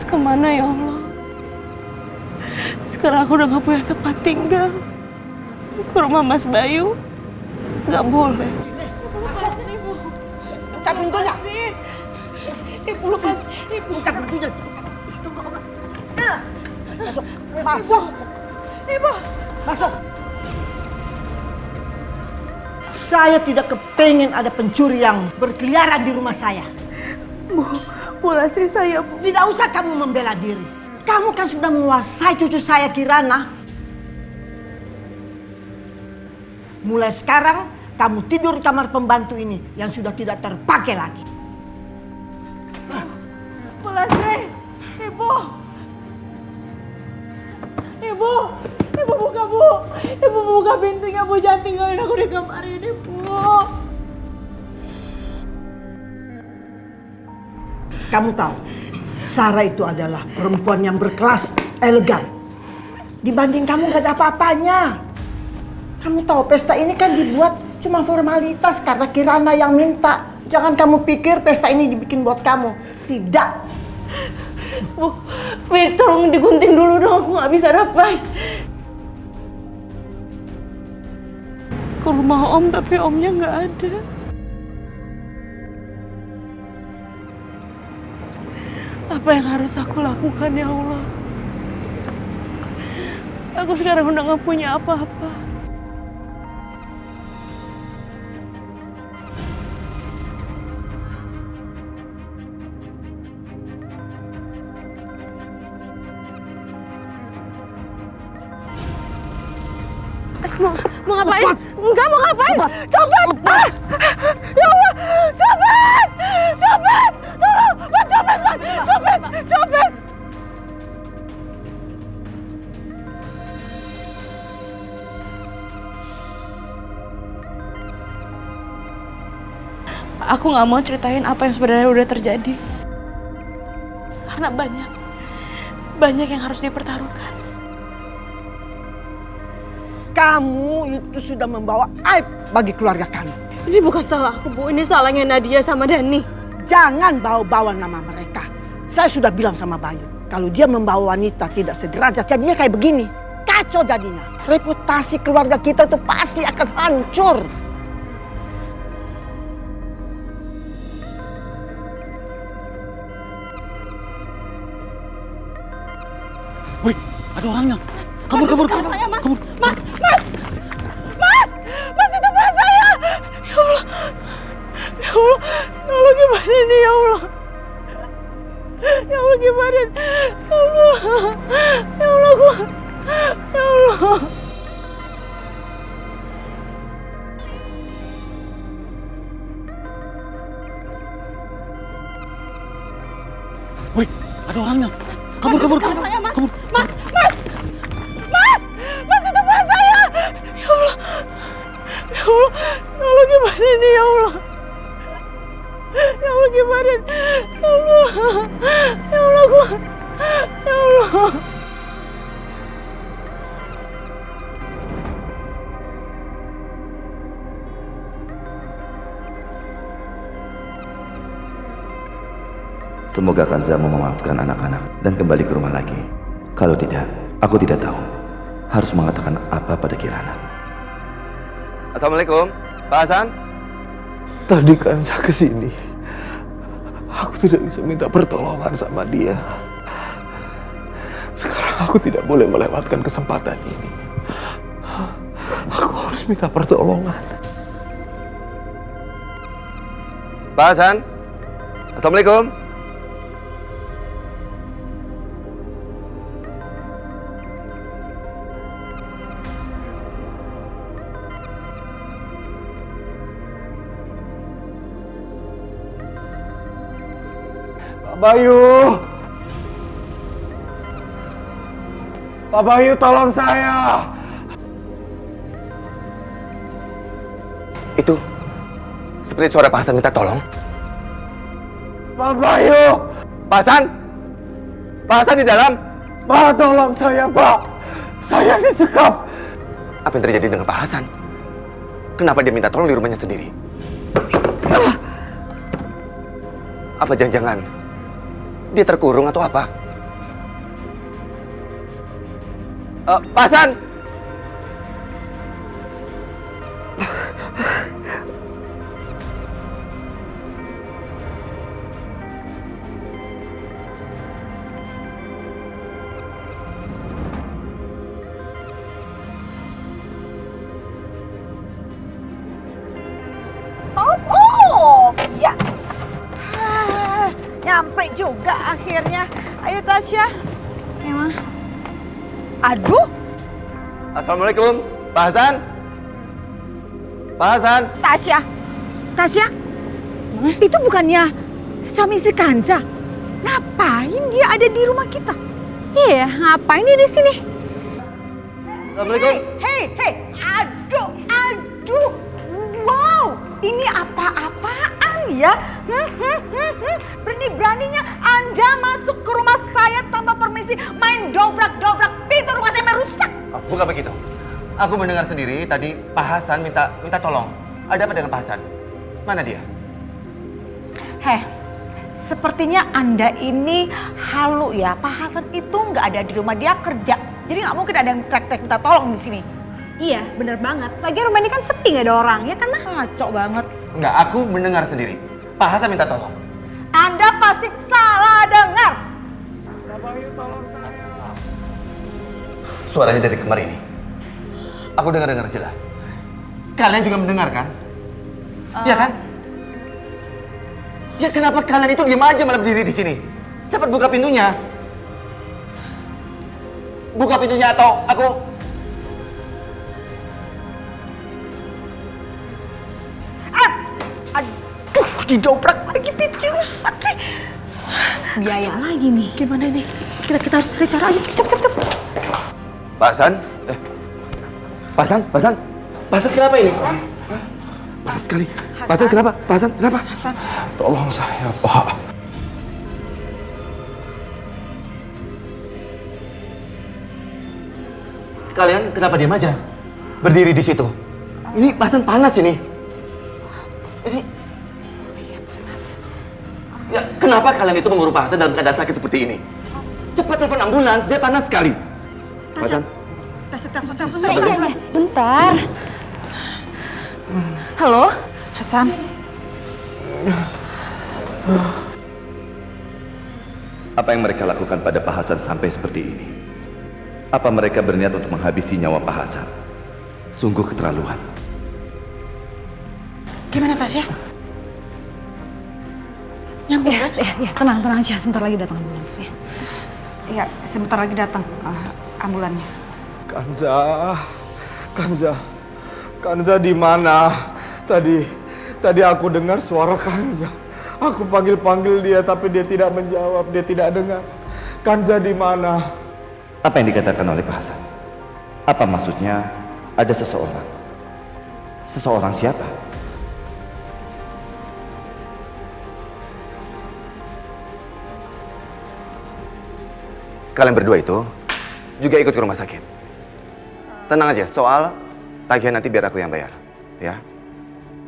harus kemana ya Allah? Sekarang aku udah gak punya tempat tinggal. Ke rumah Mas Bayu gak boleh. Lepasin Ibu. Buka pintunya. Ibu lepas. Ibu buka pintunya. Masuk. Masuk. Ibu. Masuk. Saya tidak kepingin ada pencuri yang berkeliaran di rumah saya. Bu Lastri, saya Bu. Tidak usah kamu membela diri. Kamu kan sudah menguasai cucu saya Kirana. Mulai sekarang kamu tidur di kamar pembantu ini yang sudah tidak terpakai lagi. Bu Lastri, Ibu. Ibu, Ibu buka Bu. Ibu buka pintunya Bu, jangan tinggalin aku di kamar ini Bu. Kamu tahu, Sarah itu adalah perempuan yang berkelas, elegan. Dibanding kamu gak ada apa-apanya. Kamu tahu pesta ini kan dibuat cuma formalitas karena Kirana yang minta. Jangan kamu pikir pesta ini dibikin buat kamu. Tidak. Bu, tolong digunting dulu dong, aku gak bisa napas. Ke rumah Om tapi Omnya gak ada. Apa yang harus aku lakukan ya Allah? Aku sekarang udah gak punya apa-apa. Mau ngapain? Lepas. Enggak mau ngapain? Lepas. Copet! Lepas. Ya Allah! Copet! Copet! Tolong! Mas, copet! Mas! Copet! Copet! Aku nggak mau ceritain apa yang sebenarnya udah terjadi. Karena banyak yang harus dipertaruhkan. Kamu itu sudah membawa aib bagi keluarga kami. Ini bukan salah aku, Bu. Ini salahnya Nadia sama Dani. Jangan bawa-bawa nama mereka. Saya sudah bilang sama Bayu, kalau dia membawa wanita tidak sederajat, jadinya kayak begini. Kacau jadinya. Reputasi keluarga kita itu pasti akan hancur. Woi, ada orangnya. Kabur. Saya, Mas. Mas! Mas, itu Mas saya! Ya Allah! Ya Allah! Ya Allah, gimana ini ya Allah? Ya Allah, gimana? Ya Allah! Ya Allah, gua... Ya Allah! Woi, ada orangnya. Kabur. Saya, Mas. Mas! Mas, itu Mas saya! Ya Allah! Ya Allah! Ya Allah, gimana ini ya Allah? Ya Allah, gimana? Ya Allah! Ya Allah, gua... Ya Allah! Semoga Kanza mau memaafkan anak-anak dan kembali ke rumah lagi. Kalau tidak, aku tidak tahu harus mengatakan apa pada Kirana. Assalamualaikum, Pak Hasan. Tadi Kanza kesini, aku tidak bisa minta pertolongan sama dia. Sekarang aku tidak boleh melewatkan kesempatan ini. Aku harus minta pertolongan. Pak Hasan, Assalamualaikum. Pak Bayu, tolong saya. Itu seperti suara Pak Hasan minta tolong. Pak Bayu. Pak Hasan? Pak Hasan di dalam? Pak, tolong saya, Pak. Saya disekap. Apa yang terjadi dengan Pak Hasan? Kenapa dia minta tolong di rumahnya sendiri? Apa jangan-jangan dia terkurung atau apa? Pak Hasan! Oh, ya. Nyampe juga akhirnya. Ayo Tasya. Ya, Ma. Aduh, Assalamualaikum, Pak Hasan. Pak Hasan. Tasya. Tasya, itu bukannya suami si Kanza? Ngapain dia ada di rumah kita? Iya, ngapain dia di sini? Assalamualaikum. Hei, aduh. Wow, ini apa-apaan ya? Berani-beraninya Anda masuk ke rumah saya tanpa permisi, main dobrak-dobrak pintu rumah saya merusak. Oh, bukan begitu. Aku mendengar sendiri tadi Pak Hasan minta tolong. Ada apa dengan Pak Hasan? Mana dia? Sepertinya Anda ini halu ya. Pak Hasan itu nggak ada di rumah, dia kerja. Jadi nggak mungkin ada yang tek-tek minta tolong di sini. Iya, bener banget. Lagian rumah ini kan sepi, gak ada orang, ya kan, Ma? Ngaco banget. Enggak, aku mendengar sendiri. Pak Hasan minta tolong. Anda pasti salah dengar. Suaranya dari kamar ini. Aku dengar jelas. Kalian juga mendengar kan? Iya kan? Ya kenapa kalian itu diam aja malah berdiri di sini? Cepat buka pintunya. Buka pintunya atau aku... Aduh, didobrak lagi, pintunya rusak nih. Biaya lagi nih. Gimana nih? Kita harus cari cara. Ayo, cepet. Pak Hasan? Pak Hasan? Pak Hasan kenapa ini? Panas sekali. Pak Hasan kenapa? Pak Hasan kenapa? Tolong saya, Pak. Kalian kenapa diam aja? Berdiri di situ. Ini Pak Hasan panas ini. Ini... Ya, kenapa kalian itu mengurung Pak Hasan dalam keadaan sakit seperti ini? Cepat telepon ambulans, dia panas sekali. Pak Hasan. Telepon. Iya, bentar. Halo? Hasan. Apa yang mereka lakukan pada Pak Hasan sampai seperti ini? Apa mereka berniat untuk menghabisi nyawa Pak Hasan? Sungguh keterlaluan. Gimana Tasya? Nyambung kan? Ya, tenang aja. Sebentar lagi datang ambulansnya. Iya, sebentar lagi datang ambulannya. Kanza di mana? Tadi aku dengar suara Kanza. Aku panggil dia tapi dia tidak menjawab, dia tidak dengar. Kanza di mana? Apa yang dikatakan oleh Pak Hasan? Apa maksudnya ada seseorang? Seseorang siapa? Kalian berdua itu juga ikut ke rumah sakit. Tenang aja, soal tagihan nanti biar aku yang bayar. Ya,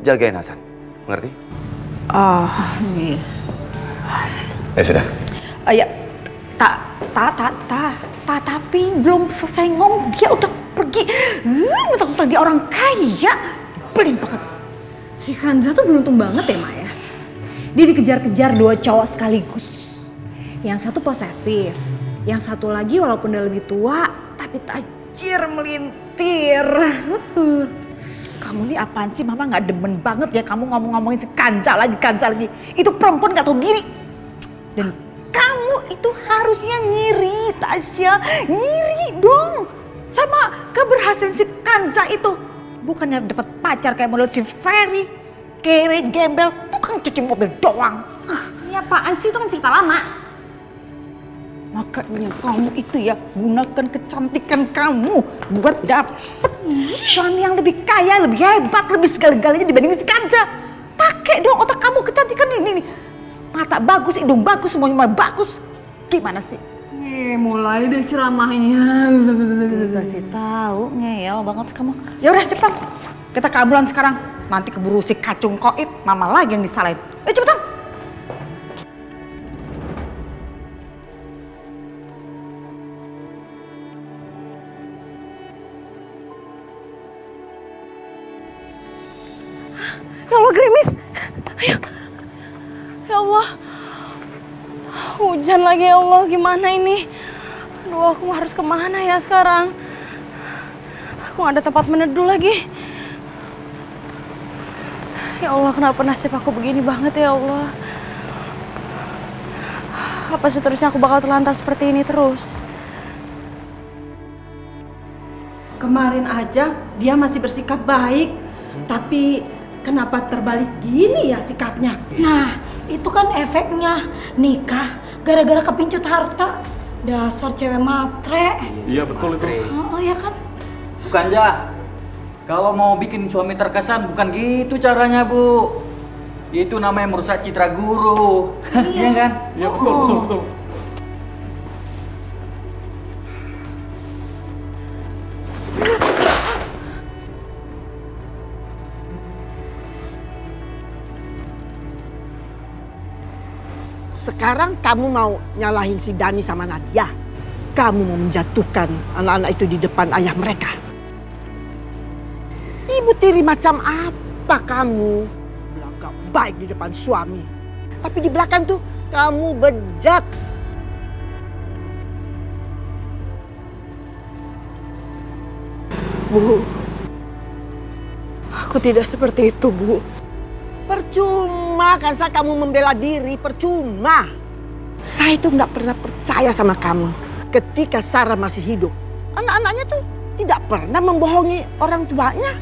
jagain Hasan, mengerti? Iya. Ya sudah. Ya, tapi belum selesai ngomong dia udah pergi. Mentang-mentang dia orang kaya, belin banget. Si Kanza tuh beruntung banget ya, Ma ya. Dia dikejar-kejar 2 cowok sekaligus. Yang satu posesif, yang satu lagi walaupun udah lebih tua, tapi tajir melintir. Kamu nih apaan sih? Mama nggak demen banget ya kamu ngomongin si Kanza lagi. Itu perempuan nggak tahu diri. Dan kamu itu harusnya ngiri, Tasya. Ngiri dong sama keberhasilan si Kanza itu. Bukannya dapat pacar kayak model si Ferry, kere, gembel, tukang cuci mobil doang. Ini apaan sih? Itu kan cerita lama. Makanya kamu itu ya gunakan kecantikan kamu buat dapet suami yang lebih kaya, lebih hebat, lebih segala-galanya dibandingin si Kanza. Pakai dong otak kamu, kecantikan ini nih. Mata bagus, hidung bagus, semuanya bagus. Gimana sih? Mulai deh ceramahnya. Kasih tahu, ngeyel banget kamu. Ya udah cepetan. Kita ke ambulans sekarang. Nanti keburu si kacung koit, mama lagi yang disalahin. Ayo cepetan. Ya Allah, gerimis. Ayo. Ya Allah. Hujan lagi ya Allah, gimana ini? Aduh, aku harus kemana ya sekarang? Aku gak ada tempat meneduh lagi. Ya Allah, kenapa nasib aku begini banget ya Allah? Apa seterusnya aku bakal terlantar seperti ini terus? Kemarin aja dia masih bersikap baik, tapi kenapa terbalik gini ya sikapnya? Nah, itu kan efeknya nikah gara-gara kepincut harta. Dasar cewek matre. Iya betul itu. Oh ya kan? Bukan, Ja. Kalau mau bikin suami terkesan bukan gitu caranya, Bu. Itu namanya merusak citra guru. Iya kan? Iya betul. Sekarang kamu mau nyalahin si Dani sama Nadia. Kamu mau menjatuhkan anak-anak itu di depan ayah mereka. Ibu tiri macam apa kamu? Belakang baik di depan suami. Tapi di belakang tuh kamu bejat. Bu, aku tidak seperti itu, Bu. Percuma kan kamu membela diri, percuma. Saya itu nggak pernah percaya sama kamu ketika Sarah masih hidup. Anak-anaknya tuh tidak pernah membohongi orang tuanya.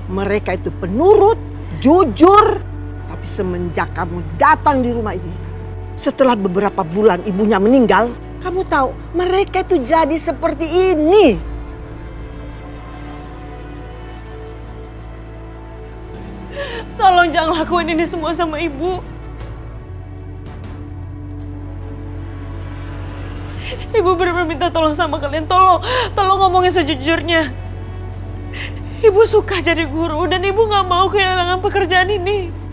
Mereka itu penurut, jujur. Tapi semenjak kamu datang di rumah ini, setelah beberapa bulan ibunya meninggal, kamu tahu mereka itu jadi seperti ini. Tolong jangan lakuin ini semua sama ibu. Ibu benar-benar minta tolong sama kalian. Tolong ngomongin sejujurnya. Ibu suka jadi guru dan ibu gak mau kehilangan pekerjaan ini.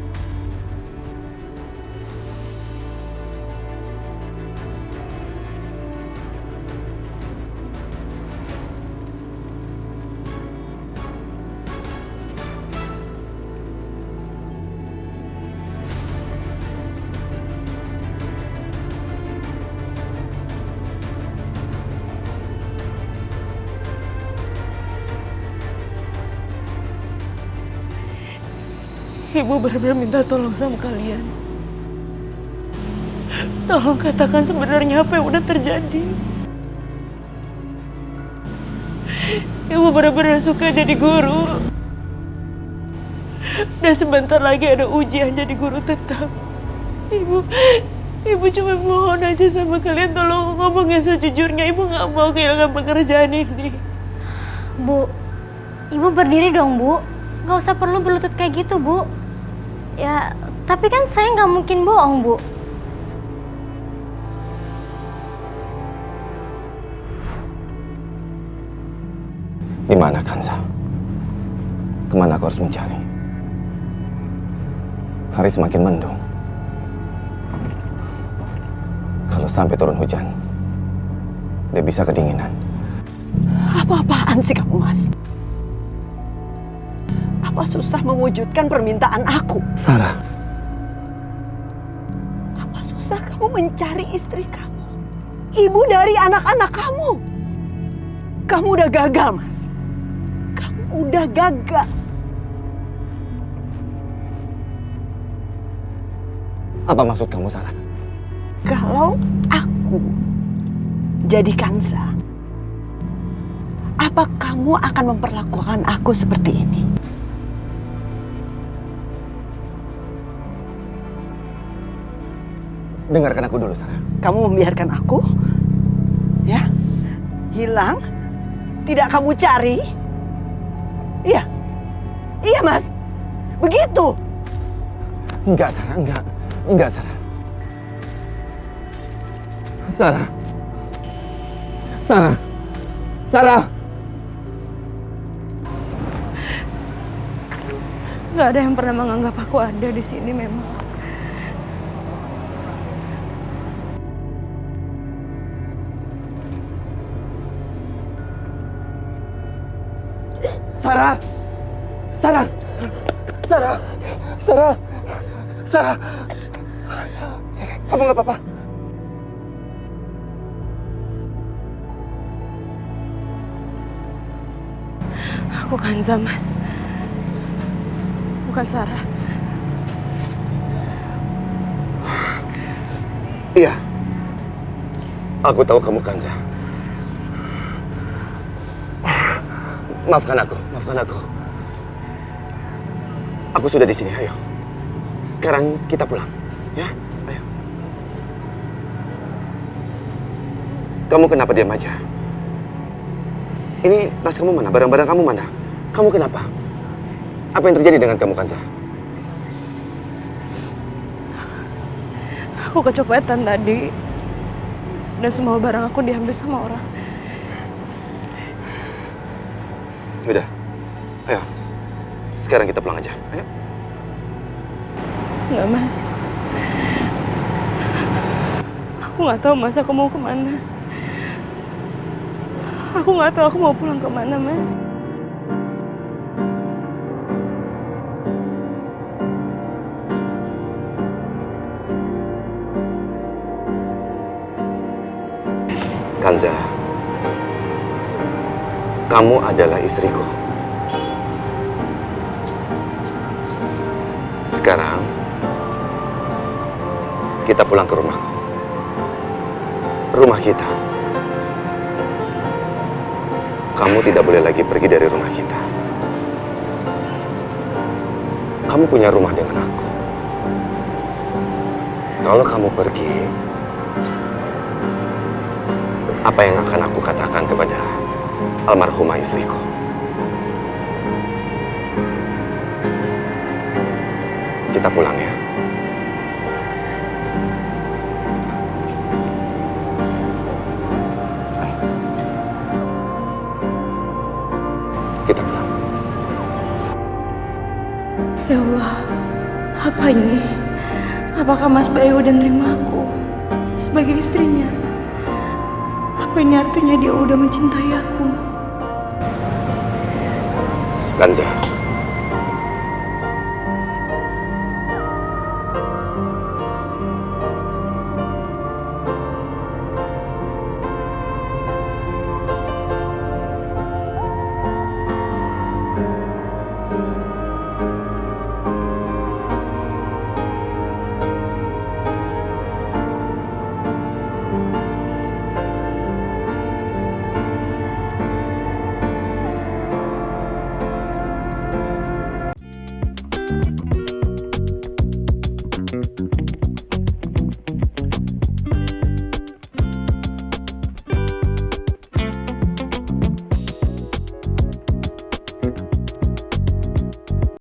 Ibu benar-benar minta tolong sama kalian. Tolong katakan sebenarnya apa yang udah terjadi. Ibu benar-benar suka jadi guru. Dan sebentar lagi ada ujian jadi guru tetap. Ibu cuma mohon aja sama kalian, tolong ngomongin sejujurnya. Ibu gak mau kehilangan pekerjaan ini. Bu, ibu berdiri dong, Bu. Gak usah perlu berlutut kayak gitu, Bu. Ya, tapi kan saya nggak mungkin bohong, Bu. Di mana Kanza? Kemana aku harus mencari? Hari semakin mendung. Kalau sampai turun hujan, dia bisa kedinginan. Apa-apaan sih kamu, Mas? Apa susah mewujudkan permintaan aku? Sarah. Apa susah kamu mencari istri kamu? Ibu dari anak-anak kamu. Kamu udah gagal, Mas. Kamu udah gagal. Apa maksud kamu, Sarah? Kalau aku jadi Kanza, apa kamu akan memperlakukan aku seperti ini? Dengarkan aku dulu, Sarah. Kamu membiarkan aku, ya, hilang, tidak kamu cari? Iya, iya Mas, begitu. Enggak, Sarah, enggak. Enggak, Sarah. Sarah. Sarah. Sarah. Gak ada yang pernah menganggap aku ada di sini memang. Sarah. Sarah! Sarah! Sarah! Sarah! Sarah, kamu nggak apa-apa? Aku Kanza, Mas. Bukan Sarah. Iya. Aku tahu kamu Kanza. Maafkan aku, maafkan aku. Aku sudah di sini, ayo. Sekarang kita pulang, ya? Ayo. Kamu kenapa diam aja? Ini tas kamu mana? Barang-barang kamu mana? Kamu kenapa? Apa yang terjadi dengan kamu, Kanza? Aku kecopetan tadi. Dan semua barang aku diambil sama orang. Udah, ayo. Sekarang kita pulang aja, ayo. Enggak, Mas. Aku nggak tahu Mas, aku mau kemana. Aku nggak tahu aku mau pulang kemana, Mas. Kanza, kamu adalah istriku. Sekarang, kita pulang ke rumahku. Rumah kita. Kamu tidak boleh lagi pergi dari rumah kita. Kamu punya rumah dengan aku. Kalau kamu pergi, apa yang akan aku katakan kepada almarhumah istriku? Kita pulang ya. Kita pulang. Ya Allah, apa ini? Apakah Mas Bayu udah nerima aku sebagai istrinya? Apa ini artinya dia udah mencintai aku? Kanza,